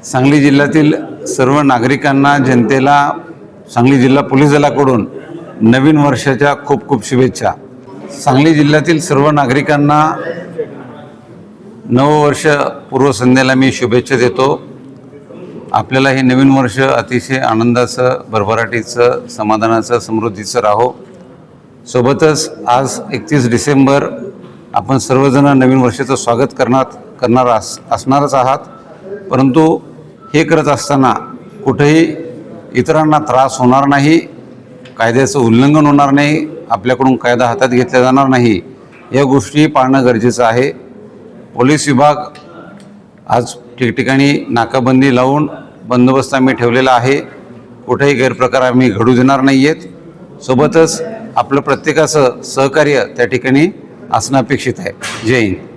सांगली जिल्ह्यातील सर्व नागरिकांना, जनतेला सांगली जिल्हा पोलीस दलाकडून नवीन वर्षाच्या खूप खूप शुभेच्छा। सांगली जिल्ह्यातील सर्व नागरिकांना नववर्ष पूर्वसंध्येला मी शुभेच्छा देतो। आपल्याला हे नवीन वर्ष अतिशय आनंदाचं, भरभराटीचं, समाधानाचं, समृद्धीचं राहो। सोबतच आज 31 डिसेंबर आपण सर्वजण नवीन वर्षाचं स्वागत करणार असणारच आहात, परंतु हे करत असताना कुठेही इतरांना त्रास होणार नाही, कायद्याचं उल्लंघन होणार नाही, आपल्याकडून कायदा हातात घेतला जाणार नाही, या गोष्टी पाळणं गरजेचं आहे। पोलीस विभाग आज ठिकठिकाणी नाकाबंदी लावून बंदोबस्त आम्ही ठेवलेला आहे। कुठेही गैरप्रकार आम्ही घडू देणार नाही आहेत। सोबतच आपलं प्रत्येकाचं सहकार्य त्या ठिकाणी असणं अपेक्षित आहे। जय हिंद।